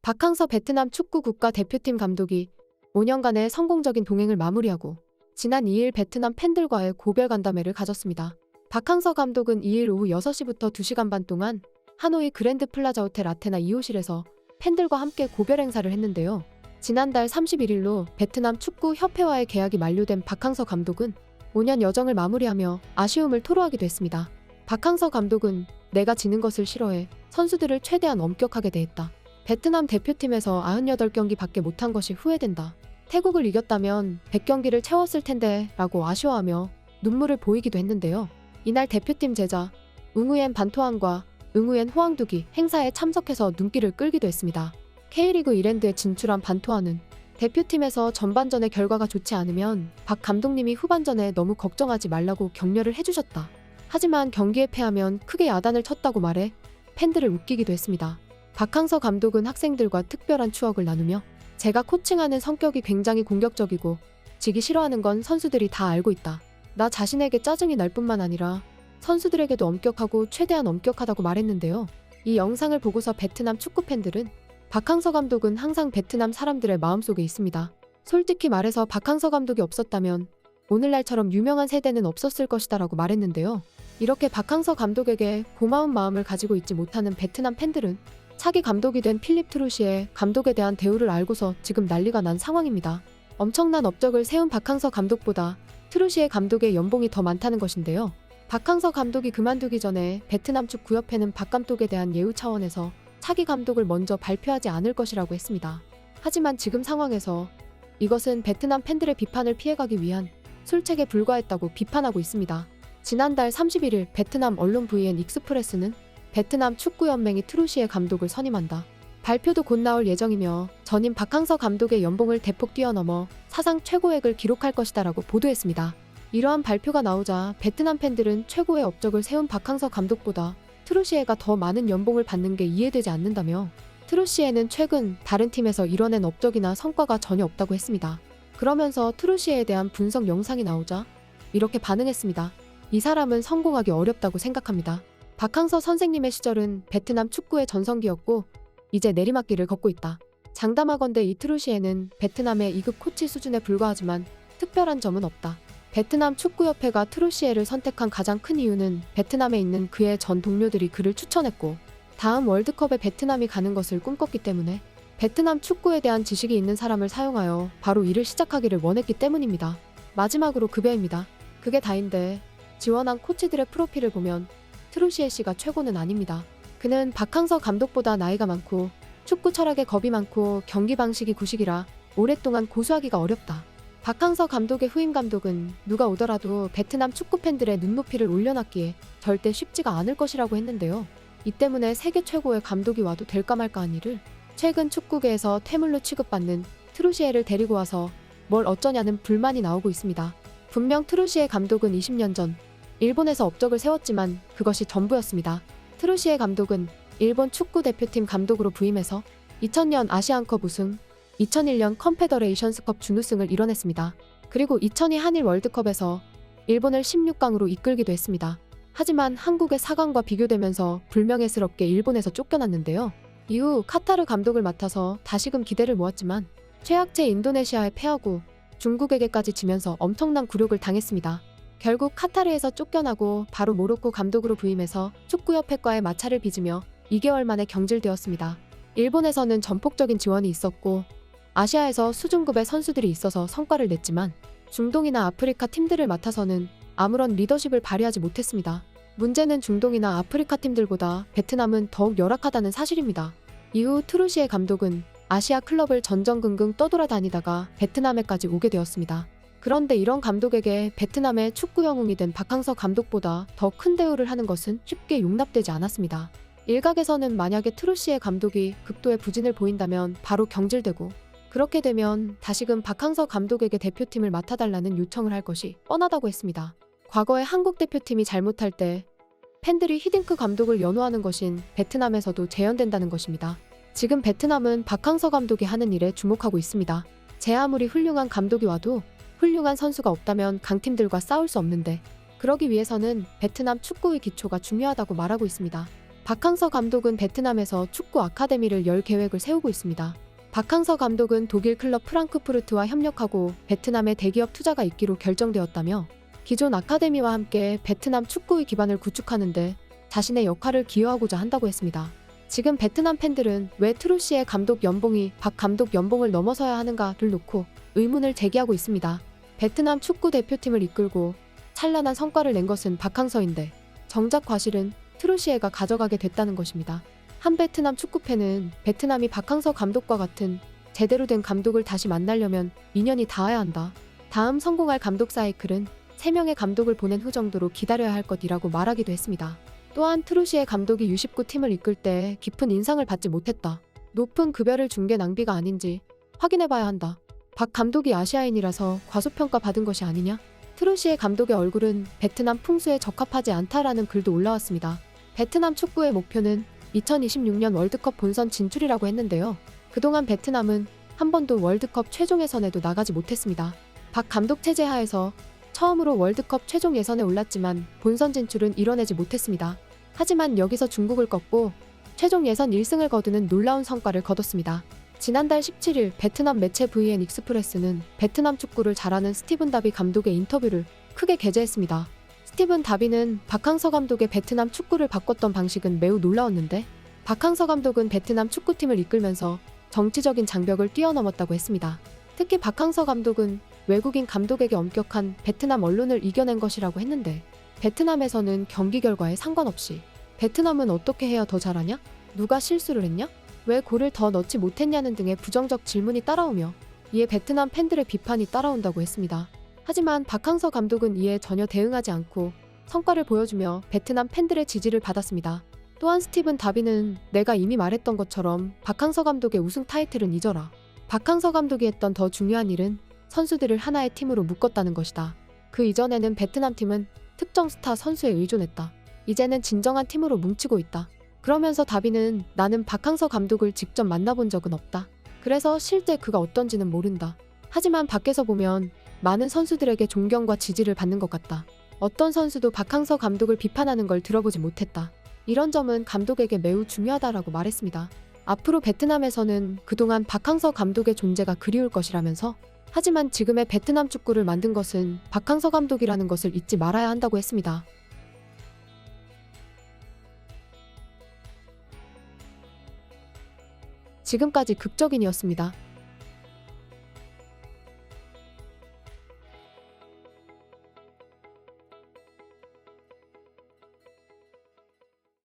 박항서 베트남 축구 국가대표팀 감독이 5년간의 성공적인 동행을 마무리하고 지난 2일 베트남 팬들과의 고별 간담회를 가졌습니다. 박항서 감독은 2일 오후 6시부터 2시간 반 동안 하노이 그랜드 플라자 호텔 아테나 2호실에서 팬들과 함께 고별 행사를 했는데요. 지난달 31일로 베트남 축구 협회와의 계약이 만료된 박항서 감독은 5년 여정을 마무리하며 아쉬움을 토로하기도 했습니다. 박항서 감독은 내가 지는 것을 싫어해 선수들을 최대한 엄격하게 대했다. 베트남 대표팀에서 98경기 밖에 못한 것이 후회된다. 태국을 이겼다면 100경기를 채웠을 텐데 라고 아쉬워하며 눈물을 보이기도 했는데요. 이날 대표팀 제자 응우옌 반토안과 응우옌 호앙두기 행사에 참석해서 눈길을 끌기도 했습니다. K리그 이랜드에 진출한 반토안은 대표팀에서 전반전의 결과가 좋지 않으면 박 감독님이 후반전에 너무 걱정하지 말라고 격려를 해주셨다. 하지만 경기에 패하면 크게 야단을 쳤다고 말해 팬들을 웃기기도 했습니다. 박항서 감독은 학생들과 특별한 추억을 나누며 제가 코칭하는 성격이 굉장히 공격적이고 지기 싫어하는 건 선수들이 다 알고 있다. 나 자신에게 짜증이 날 뿐만 아니라 선수들에게도 엄격하고 최대한 엄격하다고 말했는데요. 이 영상을 보고서 베트남 축구 팬들은 박항서 감독은 항상 베트남 사람들의 마음속에 있습니다. 솔직히 말해서 박항서 감독이 없었다면 오늘날처럼 유명한 세대는 없었을 것이다 라고 말했는데요. 이렇게 박항서 감독에게 고마운 마음을 가지고 있지 못하는 베트남 팬들은 차기 감독이 된 필립 트루시의 감독에 대한 대우를 알고서 지금 난리가 난 상황입니다. 엄청난 업적을 세운 박항서 감독보다 트루시의 감독의 연봉이 더 많다는 것인데요. 박항서 감독이 그만두기 전에 베트남 축구협회는 박 감독에 대한 예우 차원에서 차기 감독을 먼저 발표하지 않을 것이라고 했습니다. 하지만 지금 상황에서 이것은 베트남 팬들의 비판을 피해가기 위한 술책에 불과했다고 비판하고 있습니다. 지난달 31일 베트남 언론 VN 익스프레스는 베트남 축구연맹이 트루시의 감독을 선임한다. 발표도 곧 나올 예정이며 전임 박항서 감독의 연봉을 대폭 뛰어넘어 사상 최고액을 기록할 것이다라고 보도했습니다. 이러한 발표가 나오자 베트남 팬들은 최고의 업적을 세운 박항서 감독보다 트루시에가 더 많은 연봉을 받는 게 이해되지 않는다며 트루시에는 최근 다른 팀에서 이뤄낸 업적이나 성과가 전혀 없다고 했습니다. 그러면서 트루시에에 대한 분석 영상이 나오자 이렇게 반응했습니다. 이 사람은 성공하기 어렵다고 생각합니다. 박항서 선생님의 시절은 베트남 축구의 전성기였고 이제 내리막길을 걷고 있다. 장담하건대 이 트루시에는 베트남의 2급 코치 수준에 불과하지만 특별한 점은 없다. 베트남 축구협회가 트루시에를 선택한 가장 큰 이유는 베트남에 있는 그의 전 동료들이 그를 추천했고 다음 월드컵에 베트남이 가는 것을 꿈꿨기 때문에 베트남 축구에 대한 지식이 있는 사람을 사용하여 바로 일을 시작하기를 원했기 때문입니다. 마지막으로 급여입니다. 그게 다인데 지원한 코치들의 프로필을 보면 트루시에 씨가 최고는 아닙니다. 그는 박항서 감독보다 나이가 많고 축구 철학에 겁이 많고 경기 방식이 구식이라 오랫동안 고수하기가 어렵다. 박항서 감독의 후임 감독은 누가 오더라도 베트남 축구 팬들의 눈높이를 올려놨기에 절대 쉽지가 않을 것이라고 했는데요. 이 때문에 세계 최고의 감독이 와도 될까 말까 한 일을 최근 축구계에서 퇴물로 취급받는 트루시에를 데리고 와서 뭘 어쩌냐는 불만이 나오고 있습니다. 분명 트루시에 감독은 20년 전 일본에서 업적을 세웠지만 그것이 전부였습니다. 트루시에 감독은 일본 축구 대표팀 감독으로 부임해서 2000년 아시안컵 우승, 2001년 컨페더레이션스컵 준우승을 이뤄냈습니다. 그리고 2002 한일 월드컵에서 일본을 16강으로 이끌기도 했습니다. 하지만 한국의 4강과 비교되면서 불명예스럽게 일본에서 쫓겨났는데요. 이후 카타르 감독을 맡아서 다시금 기대를 모았지만 최약체 인도네시아에 패하고 중국에게까지 지면서 엄청난 굴욕을 당했습니다. 결국 카타르에서 쫓겨나고 바로 모로코 감독으로 부임해서 축구협회과의 마찰을 빚으며 2개월 만에 경질되었습니다. 일본에서는 전폭적인 지원이 있었고 아시아에서 수준급의 선수들이 있어서 성과를 냈지만 중동이나 아프리카 팀들을 맡아서는 아무런 리더십을 발휘하지 못했습니다. 문제는 중동이나 아프리카 팀들보다 베트남은 더욱 열악하다는 사실입니다. 이후 트루시에 감독은 아시아 클럽을 전전긍긍 떠돌아다니다가 베트남에까지 오게 되었습니다. 그런데 이런 감독에게 베트남의 축구 영웅이 된 박항서 감독보다 더 큰 대우를 하는 것은 쉽게 용납되지 않았습니다. 일각에서는 만약에 트루시에 감독이 극도의 부진을 보인다면 바로 경질되고 그렇게 되면 다시금 박항서 감독에게 대표팀을 맡아달라는 요청을 할 것이 뻔하다고 했습니다. 과거에 한국 대표팀이 잘못할 때 팬들이 히딩크 감독을 연호하는 것인 베트남에서도 재현된다는 것입니다. 지금 베트남은 박항서 감독이 하는 일에 주목하고 있습니다. 제 아무리 훌륭한 감독이 와도 훌륭한 선수가 없다면 강팀들과 싸울 수 없는데 그러기 위해서는 베트남 축구의 기초가 중요하다고 말하고 있습니다. 박항서 감독은 베트남에서 축구 아카데미를 열 계획을 세우고 있습니다. 박항서 감독은 독일 클럽 프랑크푸르트와 협력하고 베트남에 대기업 투자가 있기로 결정되었다며 기존 아카데미와 함께 베트남 축구의 기반을 구축하는데 자신의 역할을 기여하고자 한다고 했습니다. 지금 베트남 팬들은 왜 트루시의 감독 연봉이 박 감독 연봉을 넘어서야 하는가를 놓고 의문을 제기하고 있습니다. 베트남 축구 대표팀을 이끌고 찬란한 성과를 낸 것은 박항서인데 정작 과실은 트루시에가 가져가게 됐다는 것입니다. 한 베트남 축구팬은 베트남이 박항서 감독과 같은 제대로 된 감독을 다시 만나려면 2년이 닿아야 한다. 다음 성공할 감독 사이클은 3명의 감독을 보낸 후 정도로 기다려야 할 것이라고 말하기도 했습니다. 또한 트루시의 감독이 U19 팀을 이끌 때 깊은 인상을 받지 못했다. 높은 급여를 준 게 낭비가 아닌지 확인해봐야 한다. 박 감독이 아시아인이라서 과소평가 받은 것이 아니냐? 트루시의 감독의 얼굴은 베트남 풍수에 적합하지 않다라는 글도 올라왔습니다. 베트남 축구의 목표는 2026년 월드컵 본선 진출이라고 했는데요. 그동안 베트남은 한 번도 월드컵 최종 예선에도 나가지 못했습니다. 박 감독 체제 하에서 처음으로 월드컵 최종 예선에 올랐지만 본선 진출은 이뤄내지 못했습니다. 하지만 여기서 중국을 꺾고 최종 예선 1승을 거두는 놀라운 성과를 거뒀습니다. 지난달 17일 베트남 매체 VN 익스프레스는 베트남 축구를 잘하는 스티븐 다비 감독의 인터뷰를 크게 게재했습니다. 스티븐 다비는 박항서 감독의 베트남 축구를 바꿨던 방식은 매우 놀라웠는데 박항서 감독은 베트남 축구팀을 이끌면서 정치적인 장벽을 뛰어넘었다고 했습니다. 특히 박항서 감독은 외국인 감독에게 엄격한 베트남 언론을 이겨낸 것이라고 했는데 베트남에서는 경기 결과에 상관없이 베트남은 어떻게 해야 더 잘하냐? 누가 실수를 했냐? 왜 골을 더 넣지 못했냐는 등의 부정적 질문이 따라오며 이에 베트남 팬들의 비판이 따라온다고 했습니다. 하지만 박항서 감독은 이에 전혀 대응하지 않고 성과를 보여주며 베트남 팬들의 지지를 받았습니다. 또한 스티븐 다비는 내가 이미 말했던 것처럼 박항서 감독의 우승 타이틀은 잊어라. 박항서 감독이 했던 더 중요한 일은 선수들을 하나의 팀으로 묶었다는 것이다. 그 이전에는 베트남 팀은 특정 스타 선수에 의존했다. 이제는 진정한 팀으로 뭉치고 있다. 그러면서 다비는 나는 박항서 감독을 직접 만나본 적은 없다. 그래서 실제 그가 어떤지는 모른다. 하지만 밖에서 보면 많은 선수들에게 존경과 지지를 받는 것 같다. 어떤 선수도 박항서 감독을 비판하는 걸 들어보지 못했다. 이런 점은 감독에게 매우 중요하다라고 말했습니다. 앞으로 베트남에서는 그동안 박항서 감독의 존재가 그리울 것이라면서 하지만 지금의 베트남 축구를 만든 것은 박항서 감독이라는 것을 잊지 말아야 한다고 했습니다. 지금까지 극적인이었습니다.